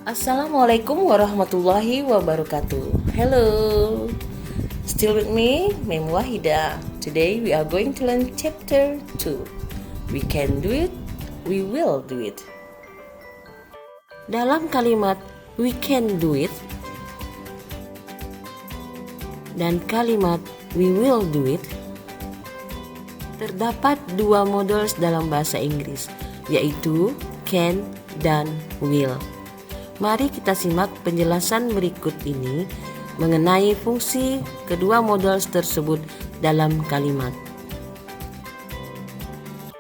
Assalamualaikum warahmatullahi wabarakatuh. Hello, still with me, Mem Wahida. Today we are going to learn chapter 2. We can do it, we will do it. Dalam kalimat we can do it dan kalimat we will do it, terdapat dua modal dalam bahasa Inggris, yaitu can dan will. Mari kita simak penjelasan berikut ini mengenai fungsi kedua modal tersebut dalam kalimat.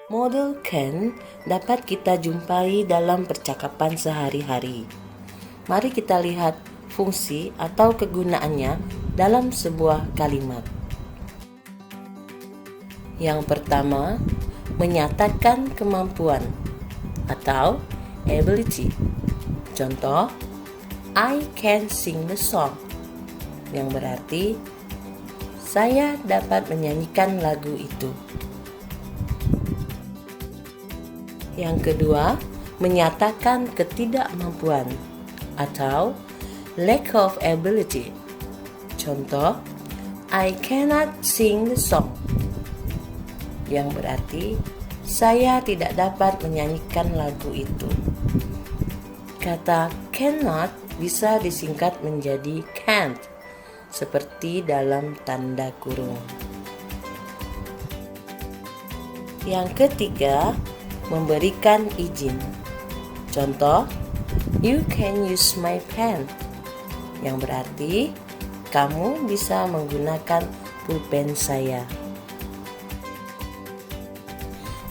Modal can dapat kita jumpai dalam percakapan sehari-hari. Mari kita lihat fungsi atau kegunaannya dalam sebuah kalimat. Yang pertama, menyatakan kemampuan atau ability. Contoh, I can sing the song, yang berarti saya dapat menyanyikan lagu itu. Yang kedua, menyatakan ketidakmampuan atau lack of ability. Contoh, I cannot sing the song, yang berarti saya tidak dapat menyanyikan lagu itu. Kata cannot bisa disingkat menjadi can't, seperti dalam tanda kurung. Yang ketiga, memberikan izin. Contoh, you can use my pen, yang berarti kamu bisa menggunakan pulpen saya.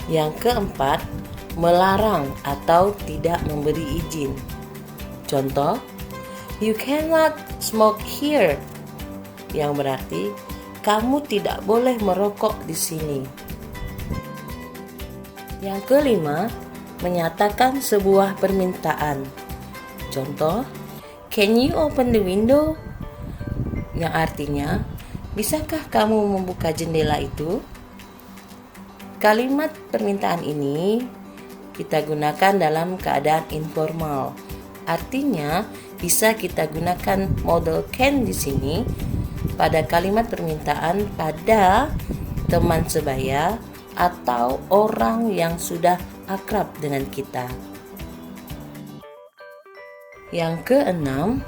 Yang keempat, melarang atau tidak memberi izin. Contoh, you cannot smoke here, yang berarti kamu tidak boleh merokok di sini. Yang kelima, menyatakan sebuah permintaan. Contoh, can you open the window? Yang artinya, bisakah kamu membuka jendela itu? Kalimat permintaan ini kita gunakan dalam keadaan informal. Artinya, bisa kita gunakan modal can di sini pada kalimat permintaan pada teman sebaya atau orang yang sudah akrab dengan kita. Yang keenam,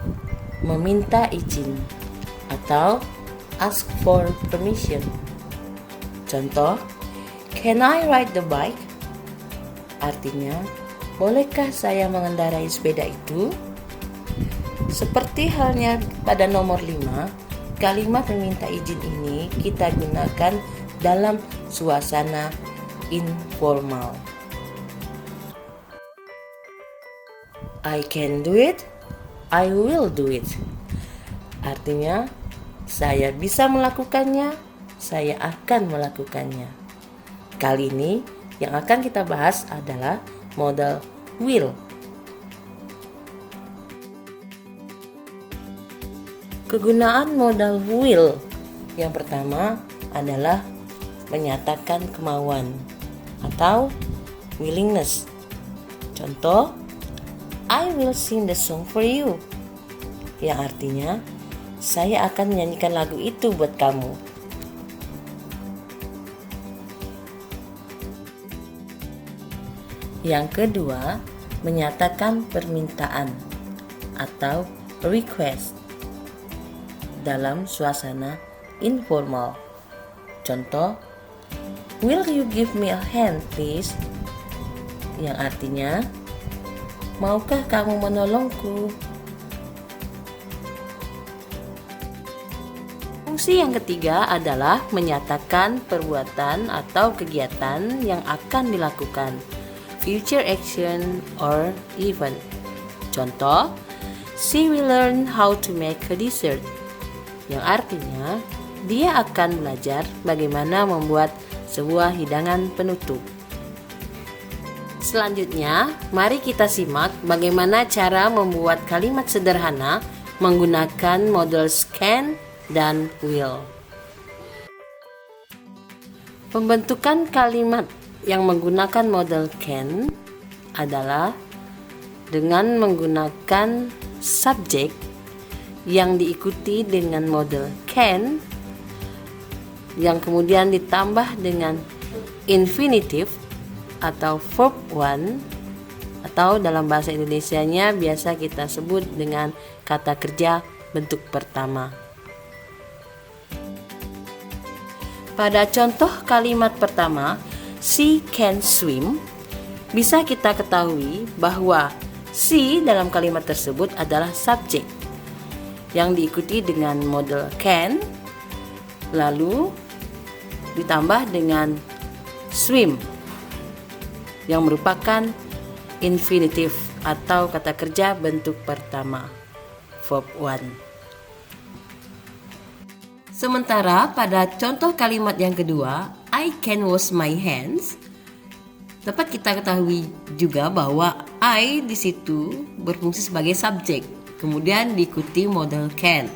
meminta izin atau ask for permission. Contoh, can I ride the bike? Artinya, bolehkah saya mengendarai sepeda itu? Seperti halnya pada nomor 5, kalimat meminta izin ini kita gunakan dalam suasana informal. I can do it, I will do it. Artinya, saya bisa melakukannya, saya akan melakukannya. Kali ini yang akan kita bahas adalah modal will. Kegunaan modal will yang pertama adalah menyatakan kemauan atau willingness. Contoh, I will sing the song for you, yang artinya saya akan menyanyikan lagu itu buat kamu. Yang kedua, menyatakan permintaan atau request dalam suasana informal. Contoh, will you give me a hand please? Yang artinya, maukah kamu menolongku? Fungsi yang ketiga adalah menyatakan perbuatan atau kegiatan yang akan dilakukan, future action or event. Contoh, she will learn how to make a dessert, yang artinya dia akan belajar bagaimana membuat sebuah hidangan penutup. Selanjutnya, mari kita simak bagaimana cara membuat kalimat sederhana menggunakan modal can dan will. Pembentukan kalimat yang menggunakan modal can adalah dengan menggunakan subjek yang diikuti dengan model can yang kemudian ditambah dengan infinitive atau verb one, atau dalam bahasa Indonesianya biasa kita sebut dengan kata kerja bentuk pertama. Pada contoh kalimat pertama, she can swim, bisa kita ketahui bahwa she dalam kalimat tersebut adalah subjek yang diikuti dengan model can, lalu ditambah dengan swim yang merupakan infinitif atau kata kerja bentuk pertama, verb one. Sementara pada contoh kalimat yang kedua, I can wash my hands, dapat kita ketahui juga bahwa I di situ berfungsi sebagai subjek, kemudian diikuti model can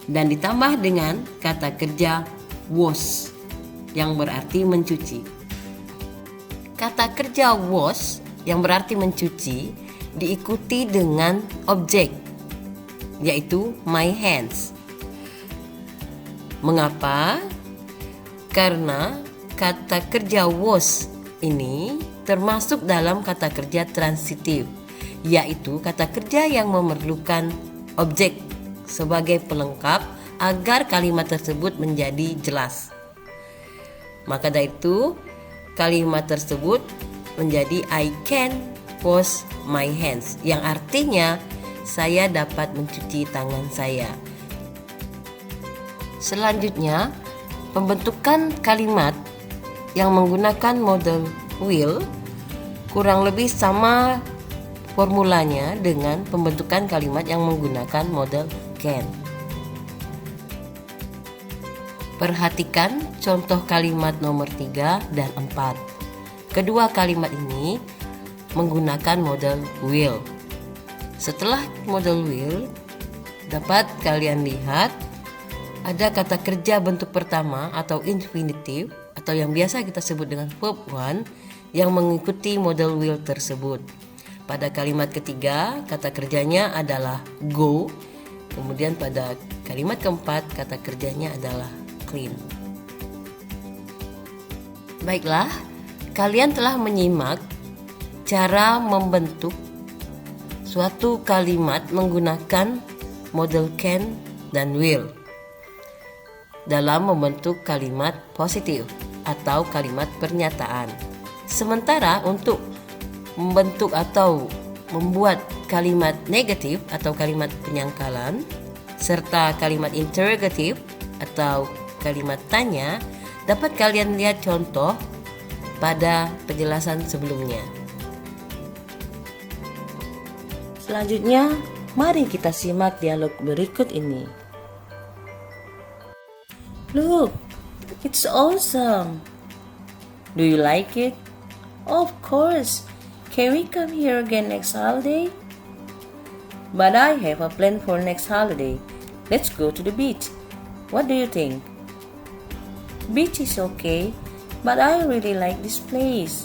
dan ditambah dengan kata kerja wash yang berarti mencuci. Kata kerja wash yang berarti mencuci diikuti dengan objek, yaitu my hands. Mengapa? Karena kata kerja wash ini termasuk dalam kata kerja transitif, yaitu kata kerja yang memerlukan objek sebagai pelengkap agar kalimat tersebut menjadi jelas. Maka dari itu, kalimat tersebut menjadi I can wash my hands, yang artinya saya dapat mencuci tangan saya. Selanjutnya, pembentukan kalimat yang menggunakan model will kurang lebih sama formulanya dengan pembentukan kalimat yang menggunakan model can. Perhatikan contoh kalimat nomor 3 dan 4. Kedua kalimat ini menggunakan model will. Setelah model will, dapat kalian lihat ada kata kerja bentuk pertama atau infinitive atau yang biasa kita sebut dengan verb one yang mengikuti model will tersebut. Pada kalimat ketiga, kata kerjanya adalah go. Kemudian pada kalimat keempat, kata kerjanya adalah clean. Baiklah, kalian telah menyimak cara membentuk suatu kalimat menggunakan model can dan will dalam membentuk kalimat positif atau kalimat pernyataan. Sementara untuk membentuk atau membuat kalimat negatif atau kalimat penyangkalan serta kalimat interrogatif atau kalimat tanya, dapat kalian lihat contoh pada penjelasan sebelumnya. Selanjutnya, mari kita simak dialog berikut ini. Look, it's awesome. Do you like it? Of course. Can we come here again next holiday? But I have a plan for next holiday. Let's go to the beach. What do you think? Beach is okay, but I really like this place.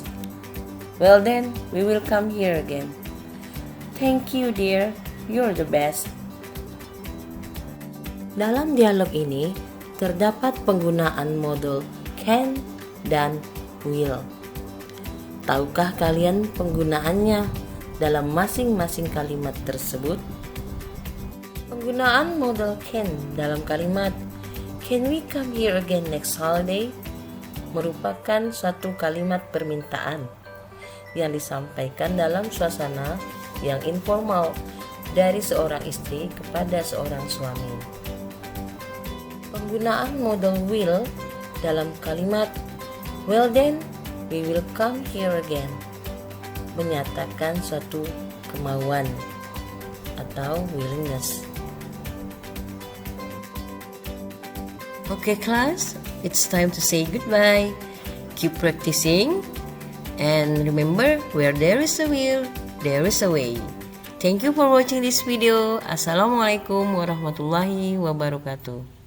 Well then, we will come here again. Thank you, dear. You're the best. Dalam dialog ini terdapat penggunaan model can dan will. Tahukah kalian penggunaannya dalam masing-masing kalimat tersebut? Penggunaan model can dalam kalimat Can we come here again next holiday? Merupakan suatu kalimat permintaan yang disampaikan dalam suasana yang informal dari seorang istri kepada seorang suami. Penggunaan model will dalam kalimat Well then, we will come here again menyatakan suatu kemauan atau willingness. Okay class, it's time to say goodbye. Keep practicing and remember, where there is a will, there is a way. Thank you for watching this video. Assalamualaikum warahmatullahi wabarakatuh.